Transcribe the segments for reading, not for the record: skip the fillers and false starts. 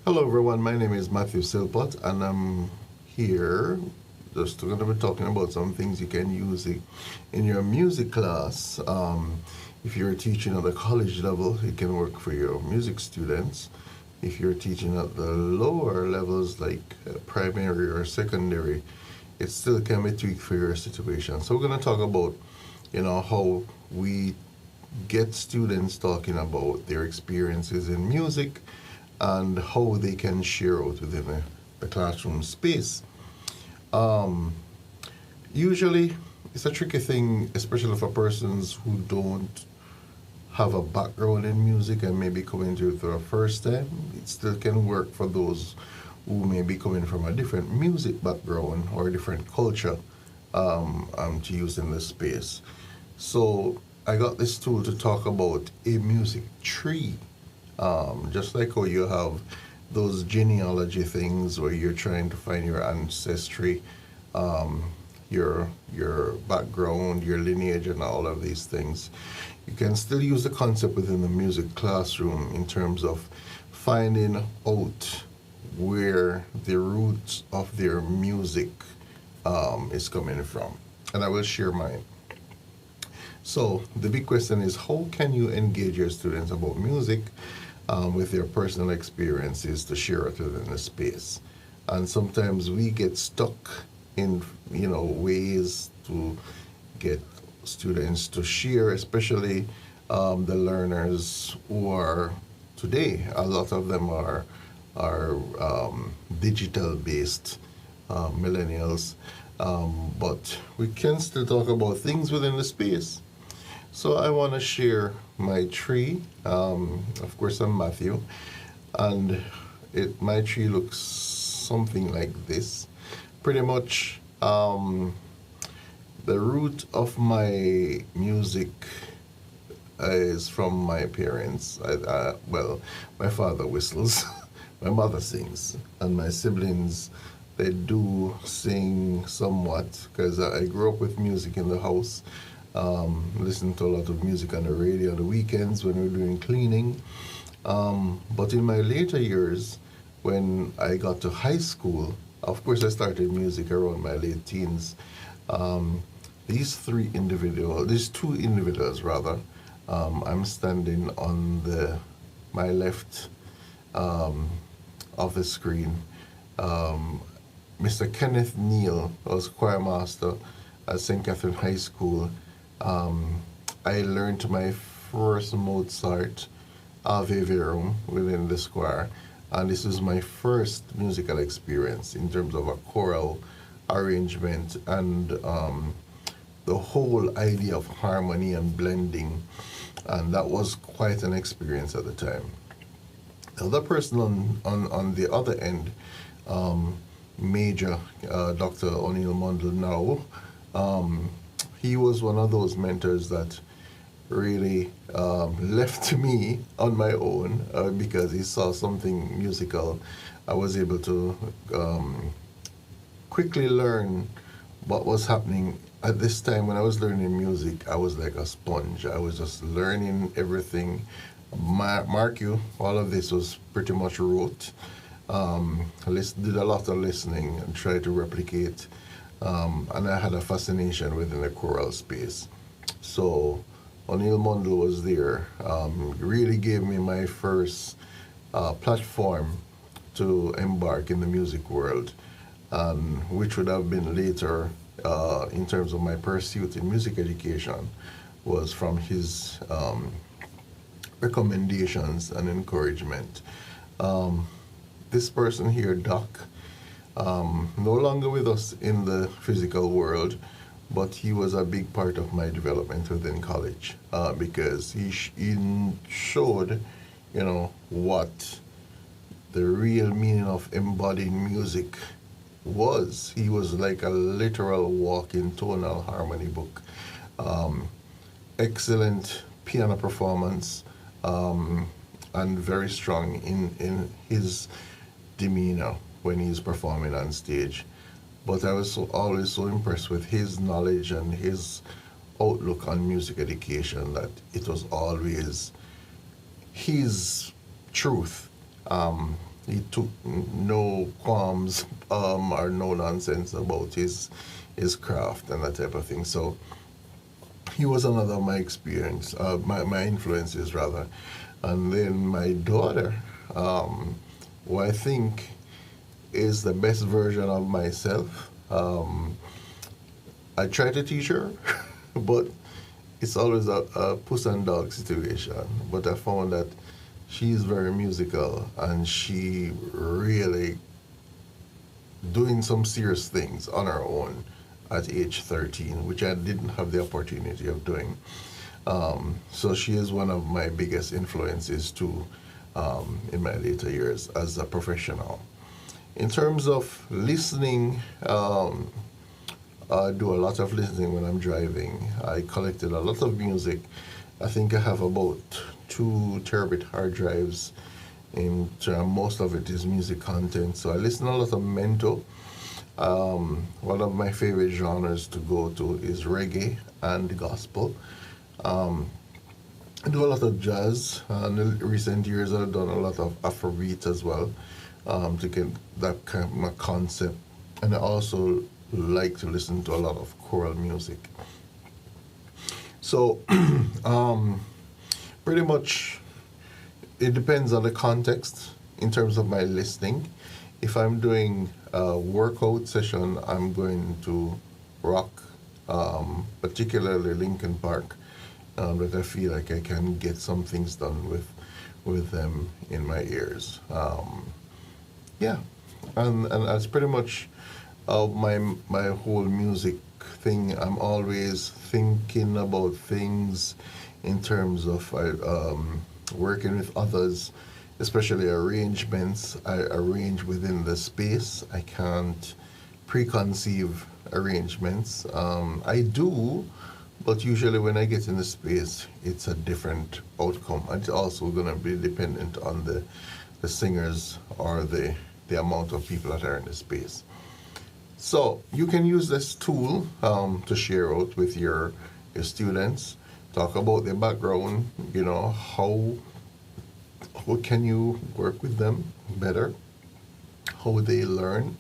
Hello, everyone. My name is Matthew Silpot, and I'm here just going to be talking about some things you can use in your music class. If you're teaching at the college level, it can work for your music students. If you're teaching at the lower levels, like primary or secondary, it still can be tweaked for your situation. So we're going to talk about, how we get students talking about their experiences in music and how they can share out within the classroom space. Usually, it's a tricky thing, especially for persons who don't have a background in music and maybe coming to it for the first time. It still can work for those who may be coming from a different music background or a different culture to use in this space. So I got this tool to talk about a music tree. Just like how you have those genealogy things where you're trying to find your ancestry, your background, your lineage, and all of these things. You can still use the concept within the music classroom in terms of finding out where the roots of their music is coming from. And I will share mine. So the big question is, how can you engage your students about music with their personal experiences to share it within the space? And sometimes we get stuck in, ways to get students to share, especially the learners who are today. A lot of them are digital-based millennials, but we can still talk about things within the space. So I want to share my tree. Of course, I'm Matthew, and my tree looks something like this. Pretty much, the root of my music is from my parents. My father whistles, my mother sings, and my siblings, they do sing somewhat because I grew up with music in the house. Listening to a lot of music on the radio on the weekends when we were doing cleaning. But in my later years, when I got to high school, of course I started music around my late teens. These two individuals rather, I'm standing on my left of the screen. Mr. Kenneth Neal was choir master at St. Catherine High School. I learned my first Mozart Ave Verum within the choir, and this is my first musical experience in terms of a choral arrangement and the whole idea of harmony and blending, and that was quite an experience at the time. The other person on the other end, Major Dr. O'Neill Mundell now, he was one of those mentors that really left me on my own because he saw something musical. I was able to quickly learn what was happening. At this time when I was learning music, I was like a sponge. I was just learning everything. Mark you, all of this was pretty much rote. Did a lot of listening and tried to replicate. And I had a fascination within the choral space. So O'Neill Mundell was there, really gave me my first platform to embark in the music world, which would have been later in terms of my pursuit in music education, was from his recommendations and encouragement. This person here, Doc, no longer with us in the physical world, but he was a big part of my development within college because he showed, what the real meaning of embodying music was. He was like a literal walking tonal harmony book. Excellent piano performance and very strong in his demeanor when he's performing on stage. But I was always so impressed with his knowledge and his outlook on music education that it was always his truth. he took no qualms or no nonsense about his craft and that type of thing. So he was another of my experience, my influences rather. And then my daughter, who I think is the best version of myself. I try to teach her, but it's always a puss and dog situation. But I found that she's very musical and she really doing some serious things on her own at age 13, which I didn't have the opportunity of doing. So she is one of my biggest influences too in my later years as a professional. In terms of listening, I do a lot of listening when I'm driving. I collected a lot of music. I think I have about 2 terabit hard drives, and most of it is music content. So I listen a lot of Mento. One of my favorite genres to go to is reggae and gospel. I do a lot of jazz. In the recent years, I've done a lot of Afrobeat as well to get that kind of concept. And I also like to listen to a lot of choral music. So pretty much it depends on the context in terms of my listening. If I'm doing a workout session, I'm going to rock, particularly Linkin Park, that I feel like I can get some things done with them in my ears. Yeah, and that's pretty much my whole music thing. I'm always thinking about things in terms of working with others, especially arrangements. I arrange within the space. I can't preconceive arrangements. I do, but usually when I get in the space, it's a different outcome. It's also going to be dependent on the singers or the amount of people that are in the space. So you can use this tool to share out with your students. Talk about their background, how can you work with them better, how they learn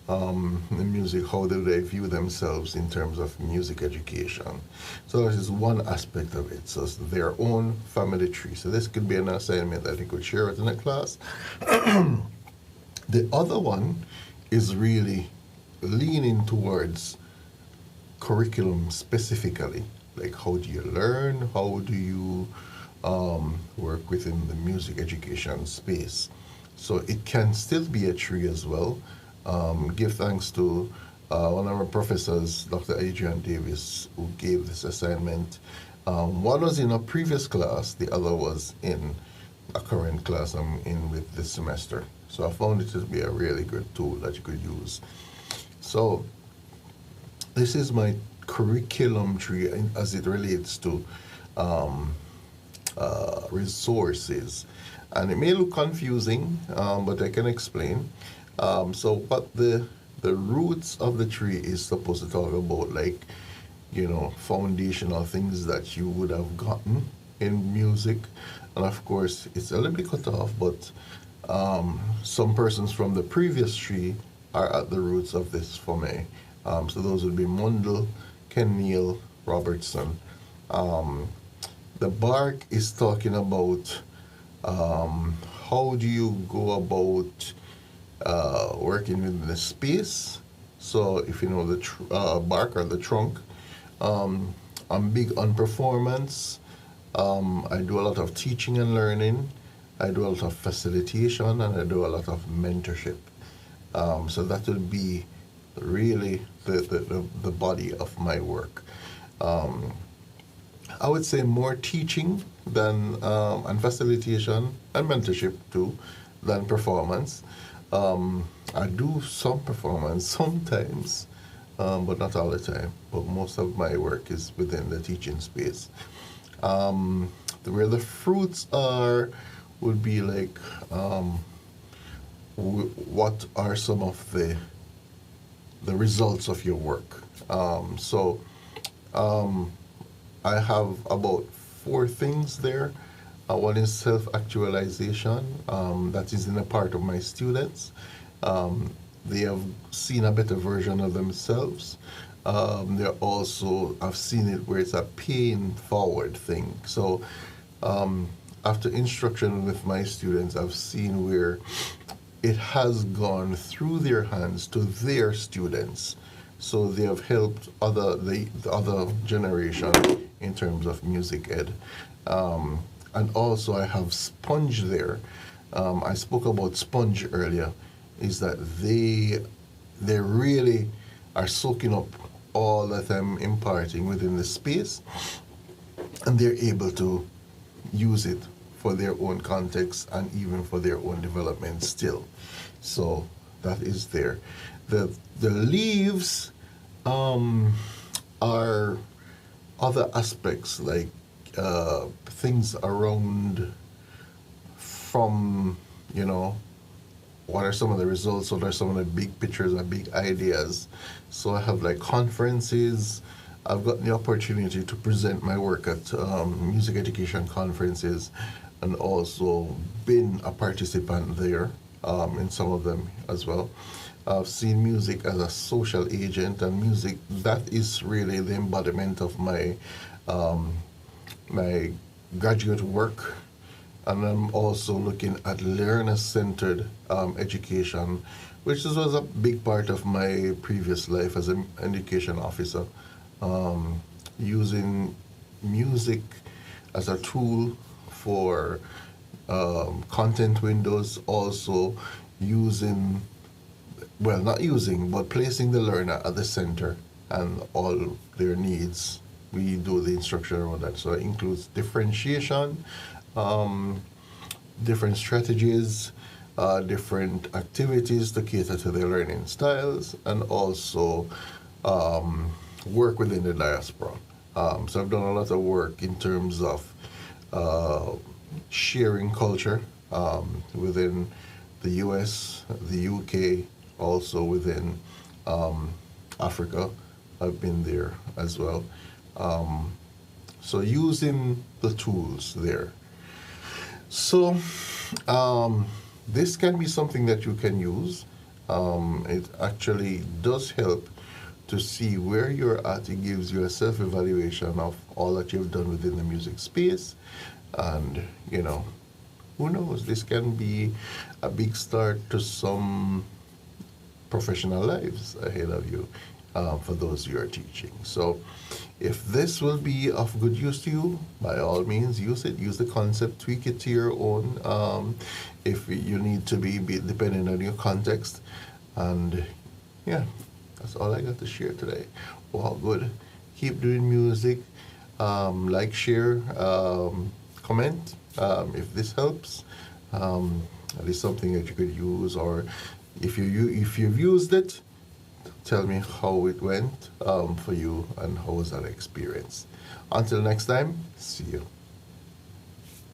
the music, how do they view themselves in terms of music education. So this is one aspect of it. So it's their own family tree. So this could be an assignment that you could share it in a class. The other one is really leaning towards curriculum specifically, like how do you learn, how do you work within the music education space. So it can still be a tree as well. Give thanks to one of our professors, Dr. Adrian Davis, who gave this assignment. One was in a previous class, the other was in a current class I'm in with this semester. So I found it to be a really good tool that you could use. So this is my curriculum tree as it relates to resources. And it may look confusing, but I can explain. So what the roots of the tree is supposed to talk about, like, foundational things that you would have gotten in music. And of course, it's a little bit cut off, but some persons from the previous tree are at the roots of this for me. So those would be Mundell, Ken Neal, Robertson. The bark is talking about how do you go about working within the space. So if you know the bark or the trunk, I'm big on performance. I do a lot of teaching and learning. I do a lot of facilitation, and I do a lot of mentorship. So that would be really the body of my work. I would say more teaching than and facilitation and mentorship too than performance. I do some performance sometimes, but not all the time. But most of my work is within the teaching space. Where the fruits are would be like what are some of the results of your work. I have about 4 things there. One is self-actualization. That is in a part of my students. They have seen a better version of themselves. They're also, I've seen it where it's a paying forward thing. So after instruction with my students, I've seen where it has gone through their hands to their students. So they have helped the other generation in terms of music ed. And also I have Sponge there. I spoke about Sponge earlier, is that they really are soaking up all that I'm imparting within the space, and they're able to use it for their own context and even for their own development still. So that is there. The leaves are other aspects like things around from, what are some of the results, what are some of the big pictures and big ideas. So I have like conferences. I've gotten the opportunity to present my work at music education conferences and also been a participant there in some of them as well. I've seen music as a social agent, and music, that is really the embodiment of my my graduate work. And I'm also looking at learner-centered education, which was a big part of my previous life as an education officer, using music as a tool for content windows, also using, well, not using, but placing the learner at the center and all their needs. We do the instruction around that. So it includes differentiation, different strategies, different activities to cater to their learning styles, and also work within the diaspora. So I've done a lot of work in terms of sharing culture within the US, the UK, also within Africa. I've been there as well. So using the tools there. So this can be something that you can use. It actually does help to see where you're at. It gives you a self-evaluation of all that you've done within the music space. And, who knows, this can be a big start to some professional lives ahead of you for those you are teaching. So if this will be of good use to you, by all means use it. Use the concept, tweak it to your own if you need to be depending on your context. And yeah, that's all I got to share today. Well, good. Keep doing music. Like, share, comment if this helps. At least something that you could use, or if you've used it, tell me how it went for you and how was that experience. Until next time, see you.